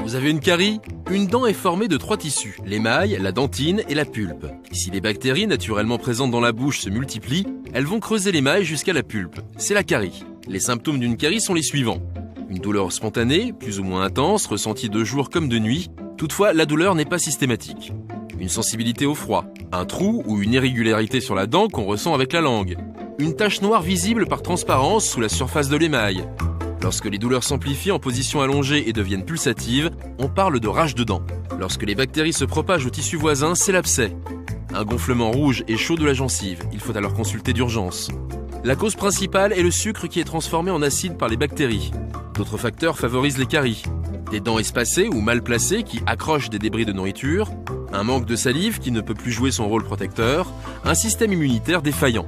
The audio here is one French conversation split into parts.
Vous avez une carie? Une dent est formée de 3 tissus, l'émail, la dentine et la pulpe. Si les bactéries naturellement présentes dans la bouche se multiplient, elles vont creuser l'émail jusqu'à la pulpe. C'est la carie. Les symptômes d'une carie sont les suivants. Une douleur spontanée, plus ou moins intense, ressentie de jour comme de nuit. Toutefois, la douleur n'est pas systématique. Une sensibilité au froid, un trou ou une irrégularité sur la dent qu'on ressent avec la langue. Une tache noire visible par transparence sous la surface de l'émail. Lorsque les douleurs s'amplifient en position allongée et deviennent pulsatives, on parle de rage de dents. Lorsque les bactéries se propagent au tissu voisin, c'est l'abcès. Un gonflement rouge et chaud de la gencive, il faut alors consulter d'urgence. La cause principale est le sucre qui est transformé en acide par les bactéries. D'autres facteurs favorisent les caries. Des dents espacées ou mal placées qui accrochent des débris de nourriture, un manque de salive qui ne peut plus jouer son rôle protecteur, un système immunitaire défaillant.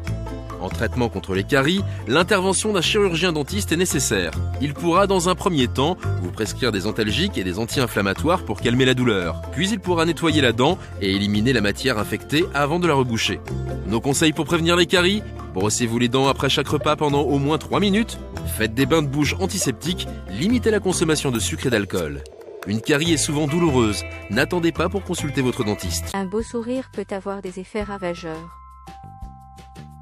En traitement contre les caries, l'intervention d'un chirurgien dentiste est nécessaire. Il pourra dans un premier temps vous prescrire des antalgiques et des anti-inflammatoires pour calmer la douleur. Puis il pourra nettoyer la dent et éliminer la matière infectée avant de la reboucher. Nos conseils pour prévenir les caries: brossez-vous les dents après chaque repas pendant au moins 3 minutes, faites des bains de bouche antiseptiques, limitez la consommation de sucre et d'alcool. Une carie est souvent douloureuse, n'attendez pas pour consulter votre dentiste. Un beau sourire peut avoir des effets ravageurs.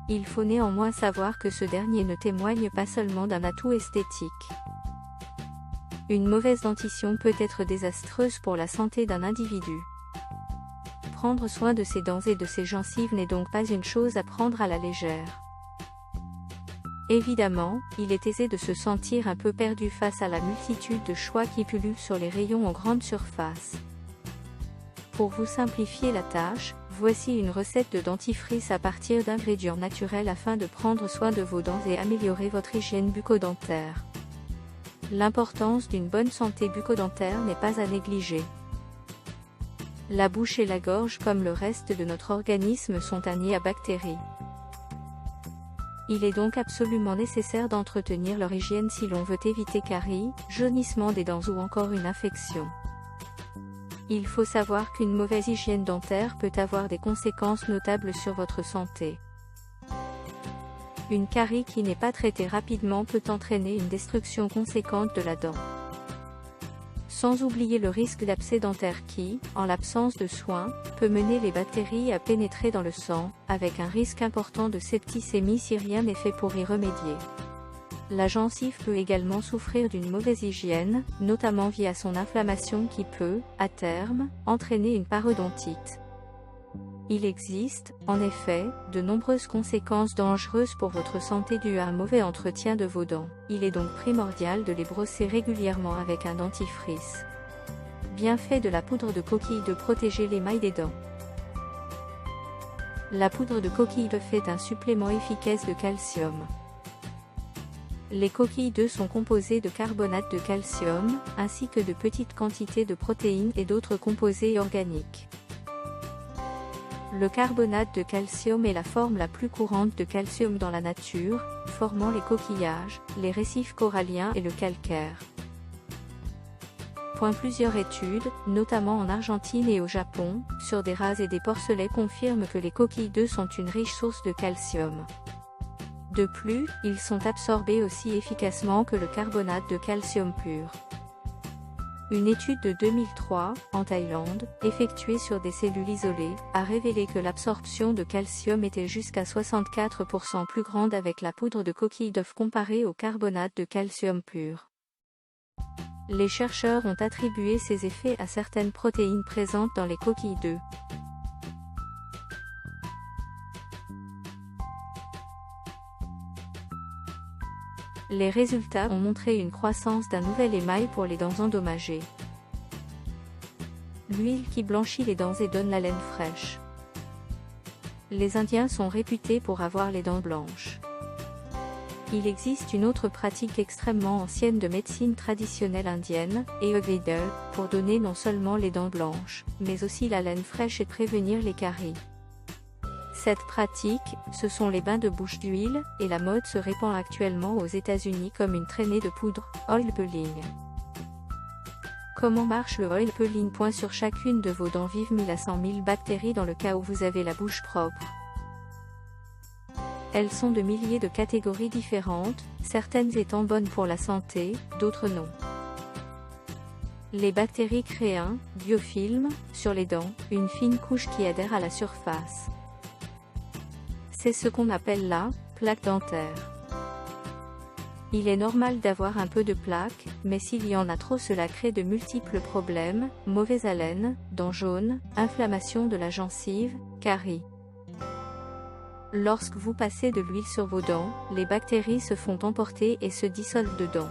Il faut néanmoins savoir que ce dernier ne témoigne pas seulement d'un atout esthétique. Une mauvaise dentition peut être désastreuse pour la santé d'un individu. Prendre soin de ses dents et de ses gencives n'est donc pas une chose à prendre à la légère. Évidemment, il est aisé de se sentir un peu perdu face à la multitude de choix qui pullulent sur les rayons en grande surface. Pour vous simplifier la tâche, voici une recette de dentifrice à partir d'ingrédients naturels afin de prendre soin de vos dents et améliorer votre hygiène bucco-dentaire. L'importance d'une bonne santé bucco-dentaire n'est pas à négliger. La bouche et la gorge, comme le reste de notre organisme, sont un nid à bactéries. Il est donc absolument nécessaire d'entretenir leur hygiène si l'on veut éviter caries, jaunissement des dents ou encore une infection. Il faut savoir qu'une mauvaise hygiène dentaire peut avoir des conséquences notables sur votre santé. Une carie qui n'est pas traitée rapidement peut entraîner une destruction conséquente de la dent. Sans oublier le risque d'abcès dentaire qui, en l'absence de soins, peut mener les bactéries à pénétrer dans le sang, avec un risque important de septicémie si rien n'est fait pour y remédier. La gencive peut également souffrir d'une mauvaise hygiène, notamment via son inflammation qui peut, à terme, entraîner une parodontite. Il existe, en effet, de nombreuses conséquences dangereuses pour votre santé dues à un mauvais entretien de vos dents. Il est donc primordial de les brosser régulièrement avec un dentifrice. Bienfait de la poudre de coquille de protéger l'émail des dents. La poudre de coquille d'œuf est un supplément efficace de calcium. Les coquilles d'œufs sont composées de carbonate de calcium, ainsi que de petites quantités de protéines et d'autres composés organiques. Le carbonate de calcium est la forme la plus courante de calcium dans la nature, formant les coquillages, les récifs coralliens et le calcaire. Plusieurs études, notamment en Argentine et au Japon, sur des rases et des porcelets confirment que les coquilles d'œufs sont une riche source de calcium. De plus, ils sont absorbés aussi efficacement que le carbonate de calcium pur. Une étude de 2003, en Thaïlande, effectuée sur des cellules isolées, a révélé que l'absorption de calcium était jusqu'à 64% plus grande avec la poudre de coquille d'œuf comparée au carbonate de calcium pur. Les chercheurs ont attribué ces effets à certaines protéines présentes dans les coquilles d'œufs. Les résultats ont montré une croissance d'un nouvel émail pour les dents endommagées. L'huile qui blanchit les dents et donne la laine fraîche. Les Indiens sont réputés pour avoir les dents blanches. Il existe une autre pratique extrêmement ancienne de médecine traditionnelle indienne, Ayurveda, pour donner non seulement les dents blanches, mais aussi la laine fraîche et prévenir les caries. Cette pratique, ce sont les bains de bouche d'huile, et la mode se répand actuellement aux États-Unis comme une traînée de poudre, oil pulling. Comment marche le oil pulling? Sur chacune de vos dents vivent 1000 à 100 000 bactéries dans le cas où vous avez la bouche propre. Elles sont de milliers de catégories différentes, certaines étant bonnes pour la santé, d'autres non. Les bactéries créent un biofilm sur les dents, une fine couche qui adhère à la surface. C'est ce qu'on appelle la plaque dentaire. Il est normal d'avoir un peu de plaque, mais s'il y en a trop, cela crée de multiples problèmes, mauvaise haleine, dents jaunes, inflammation de la gencive, caries. Lorsque vous passez de l'huile sur vos dents, les bactéries se font emporter et se dissolvent dedans.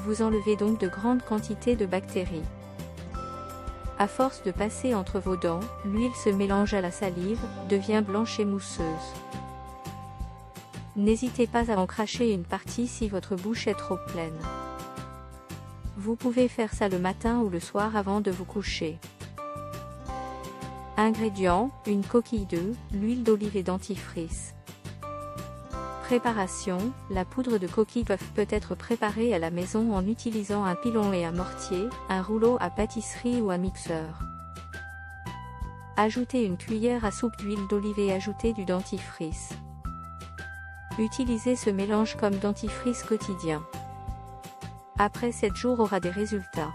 Vous enlevez donc de grandes quantités de bactéries. À force de passer entre vos dents, l'huile se mélange à la salive, devient blanche et mousseuse. N'hésitez pas à en cracher une partie si votre bouche est trop pleine. Vous pouvez faire ça le matin ou le soir avant de vous coucher. Ingrédients, une coquille d'œuf, l'huile d'olive et dentifrice. Préparation, la poudre de coquille peut être préparée à la maison en utilisant un pilon et un mortier, un rouleau à pâtisserie ou un mixeur. Ajoutez une cuillère à soupe d'huile d'olive et ajoutez du dentifrice. Utilisez ce mélange comme dentifrice quotidien. Après 7 jours aura des résultats.